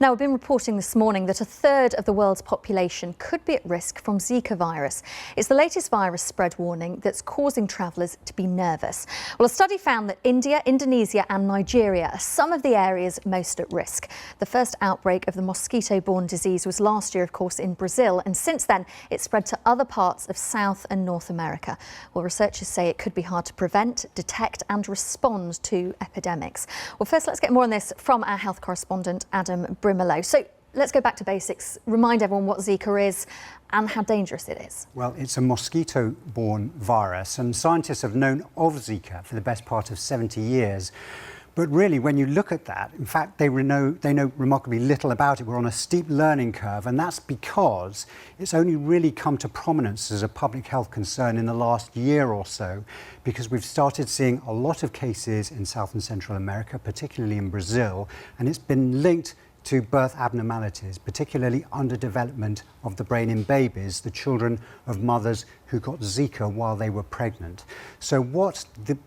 Now, we've been reporting this morning that a third of the world's population could be at risk from Zika virus. It's the latest virus spread warning that's causing travellers to be nervous. Well, a study found that India, Indonesia and Nigeria are some of the areas most at risk. The first outbreak of the mosquito-borne disease was last year, of course, in Brazil, and since then it's spread to other parts of South and North America. Well, researchers say it could be hard to prevent, detect and respond to epidemics. Well, first let's get more on this from our health correspondent, Adam Brimelow. So let's go back to basics, remind everyone what Zika is and how dangerous it is. Well, it's a mosquito-borne virus, and scientists have known of Zika for the best part of 70 years. But really, when you look at that, in fact, they know remarkably little about it. We're on a steep learning curve, and that's because it's only really come to prominence as a public health concern in the last year or so, because we've started seeing a lot of cases in South and Central America, particularly in Brazil, and it's been linked to birth abnormalities, particularly underdevelopment of the brain in babies, the children of mothers who got Zika while they were pregnant. So what the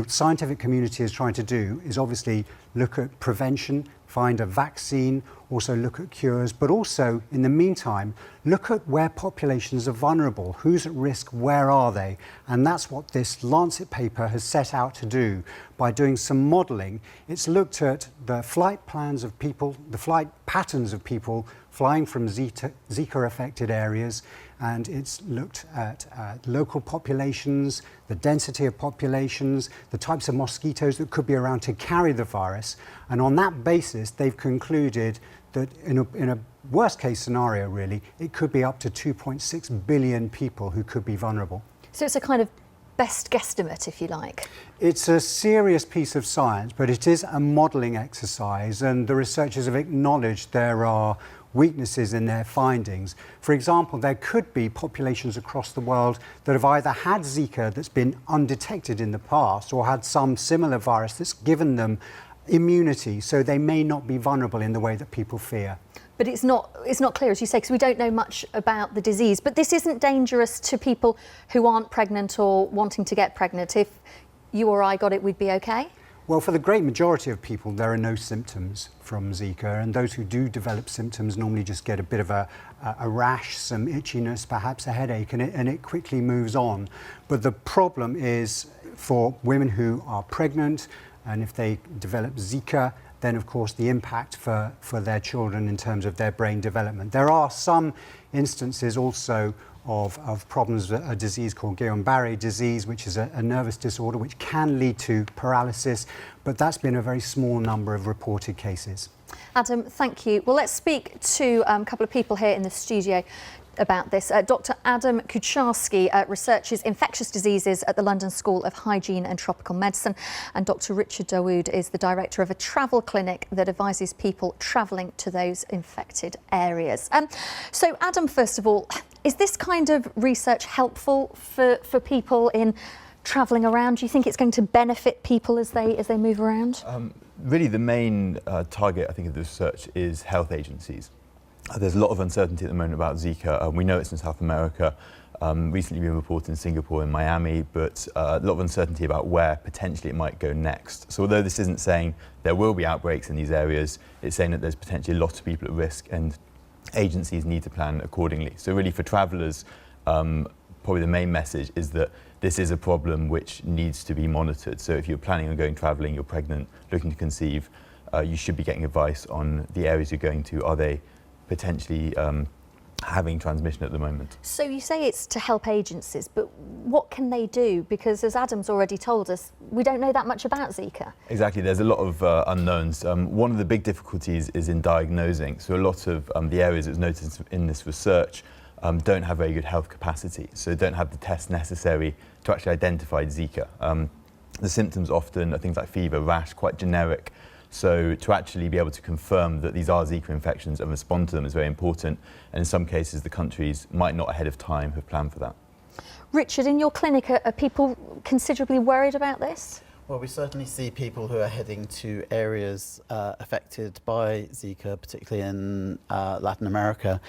scientific community is trying to do is obviously look at prevention, find a vaccine, also look at cures, but also, in the meantime, look at where populations are vulnerable, who's at risk, where are they? And that's what this Lancet paper has set out to do by doing some modelling. It's looked at the flight plans of people, the flight patterns of people flying from Zika-affected areas, and it's looked at local populations, the density of populations, the types of mosquitoes that could be around to carry the virus. And on that basis, they've concluded that in a worst case scenario, really, it could be up to 2.6 billion people who could be vulnerable. So it's a kind of best guesstimate, if you like. It's a serious piece of science, but it is a modelling exercise, and the researchers have acknowledged there are weaknesses in their findings. For example, there could be populations across the world that have either had Zika that's been undetected in the past or had some similar virus that's given them immunity, so they may not be vulnerable in the way that people fear. But it's not clear, as you say, because we don't know much about the disease. But this isn't dangerous to people who aren't pregnant or wanting to get pregnant. If you or I got it, we'd be okay? Well, for the great majority of people, there are no symptoms from Zika, and those who do develop symptoms normally just get a bit of a rash, some itchiness, perhaps a headache, and it quickly moves on. But the problem is for women who are pregnant, and if they develop Zika, then of course the impact for their children in terms of their brain development. There are some instances also of problems with a disease called Guillain-Barré disease, which is a nervous disorder which can lead to paralysis, but that's been a very small number of reported cases. Adam, thank you. Well, let's speak to a couple of people here in the studio about this. Dr. Adam Kucharski researches infectious diseases at the London School of Hygiene and Tropical Medicine, and Dr. Richard Dawood is the director of a travel clinic that advises people travelling to those infected areas. So, Adam, first of all, is this kind of research helpful for people in travelling around? Do you think it's going to benefit people as they move around? Really, the main target, I think, of the research is health agencies. There's a lot of uncertainty at the moment about Zika. We know it's in South America. Recently been reported in Singapore and Miami, but a lot of uncertainty about where potentially it might go next. So although this isn't saying there will be outbreaks in these areas, it's saying that there's potentially a lot of people at risk and agencies need to plan accordingly. So really for travellers, probably the main message is that this is a problem which needs to be monitored. So if you're planning on going travelling, you're pregnant, looking to conceive, you should be getting advice on the areas you're going to. Are they potentially having transmission at the moment? So you say it's to help agencies, but what can they do? Because as Adam's already told us, we don't know that much about Zika. Exactly, there's a lot of unknowns. One of the big difficulties is in diagnosing. So a lot of the areas that's noticed in this research don't have very good health capacity, so don't have the tests necessary to actually identify Zika. The symptoms often are things like fever, rash, quite generic. So to actually be able to confirm that these are Zika infections and respond to them is very important. And in some cases, the countries might not ahead of time have planned for that. Richard, in your clinic, are people considerably worried about this? Well, we certainly see people who are heading to areas affected by Zika, particularly in Latin America.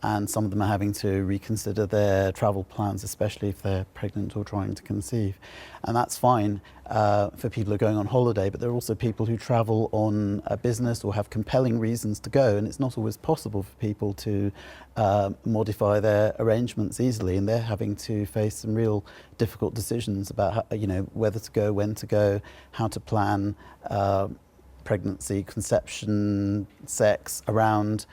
and some of them are having to reconsider their travel plans, especially if they're pregnant or trying to conceive. And that's fine for people who are going on holiday, but there are also people who travel on a business or have compelling reasons to go, and it's not always possible for people to modify their arrangements easily, and they're having to face some real difficult decisions about how, whether to go, when to go, how to plan pregnancy, conception, sex around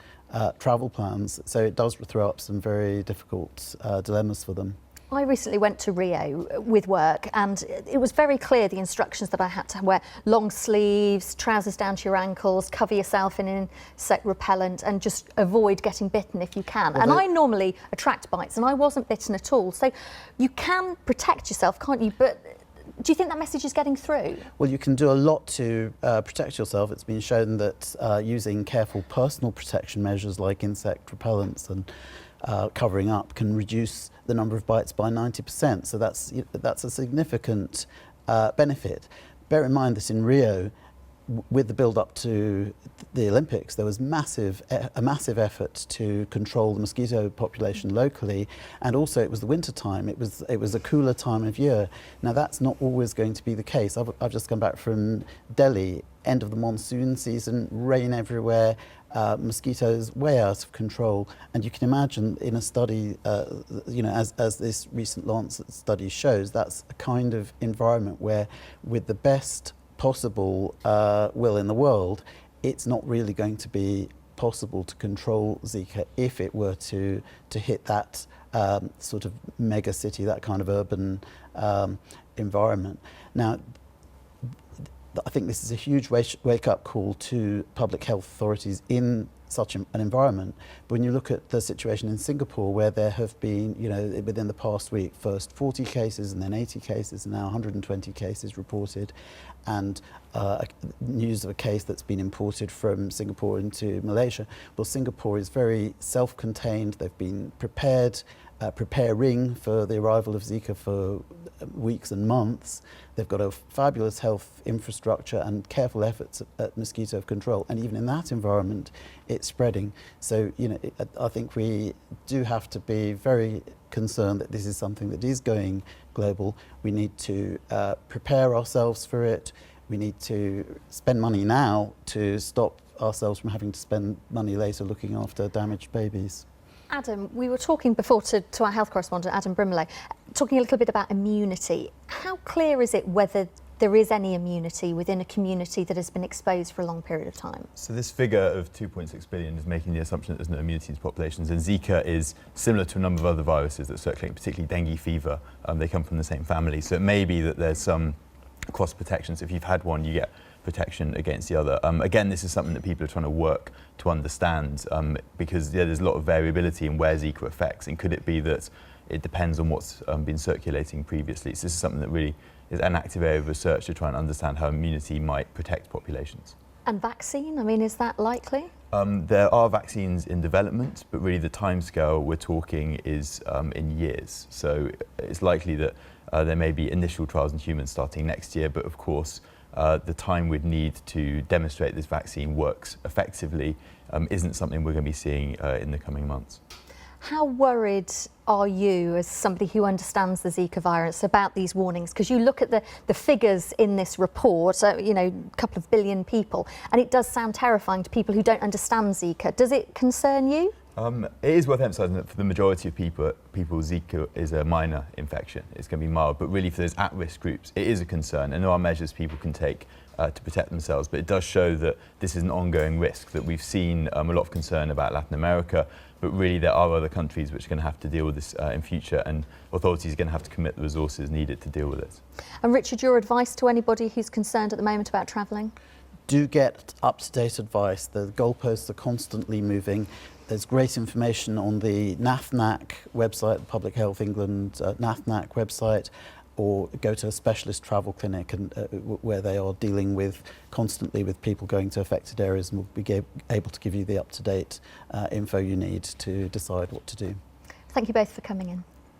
travel plans. So it does throw up some very difficult dilemmas for them. I recently went to Rio with work, and it was very clear, the instructions, that I had to wear long sleeves, trousers down to your ankles, cover yourself in insect repellent, and just avoid getting bitten if you can. Well, and I normally attract bites, and I wasn't bitten at all. So you can protect yourself, can't you? But do you think that message is getting through? Well, you can do a lot to protect yourself. It's been shown that using careful personal protection measures like insect repellents and covering up can reduce the number of bites by 90%. So that's a significant benefit. Bear in mind that in Rio, with the build-up to the Olympics, there was a massive effort to control the mosquito population locally, and also it was the winter time. It was a cooler time of year. Now that's not always going to be the case. I've just come back from Delhi, end of the monsoon season, rain everywhere, mosquitoes way out of control, and you can imagine in a study, as this recent Lancet study shows, that's a kind of environment where, with the best possible will in the world, it's not really going to be possible to control Zika if it were to hit that sort of mega city, that kind of urban environment. Now, I think this is a huge wake-up call to public health authorities in such an environment. But when you look at the situation in Singapore, where there have been, within the past week, first 40 cases and then 80 cases and now 120 cases reported, and news of a case that's been imported from Singapore into Malaysia. Well, Singapore is very self-contained. They've been preparing for the arrival of Zika for weeks and months. They've got a fabulous health infrastructure and careful efforts at mosquito control, and even in that environment it's spreading. So I think we do have to be very concerned that this is something that is going global. We need to prepare ourselves for it. We need to spend money now to stop ourselves from having to spend money later looking after damaged babies. Adam, we were talking before to our health correspondent, Adam Brimley, talking a little bit about immunity. How clear is it whether there is any immunity within a community that has been exposed for a long period of time? So this figure of 2.6 billion is making the assumption that there's no immunity to populations, and Zika is similar to a number of other viruses that circulate, particularly dengue fever. They come from the same family, so it may be that there's some cross protection. So if you've had one, you get protection against the other. Again, this is something that people are trying to work to understand, because there's a lot of variability in where Zika affects, and could it be that it depends on what's been circulating previously. So this is something that really is an active area of research to try and understand how immunity might protect populations. And vaccine, is that likely? There are vaccines in development, but really the timescale we're talking is in years. So it's likely that there may be initial trials in humans starting next year, but of course the time we'd need to demonstrate this vaccine works effectively isn't something we're going to be seeing in the coming months. How worried are you, as somebody who understands the Zika virus, about these warnings? Because you look at the figures in this report, a couple of billion people, and it does sound terrifying to people who don't understand Zika. Does it concern you? It is worth emphasising that for the majority of people, Zika is a minor infection. It's going to be mild, but really for those at-risk groups, it is a concern, and there are measures people can take to protect themselves. But it does show that this is an ongoing risk, that we've seen a lot of concern about Latin America, but really there are other countries which are going to have to deal with this in future, and authorities are going to have to commit the resources needed to deal with it. And Richard, your advice to anybody who's concerned at the moment about travelling? Do get up-to-date advice. The goalposts are constantly moving. There's great information on the NAFNAC website, Public Health England NAFNAC website, or go to a specialist travel clinic and where they are dealing constantly with people going to affected areas, and will be able to give you the up-to-date info you need to decide what to do. Thank you both for coming in.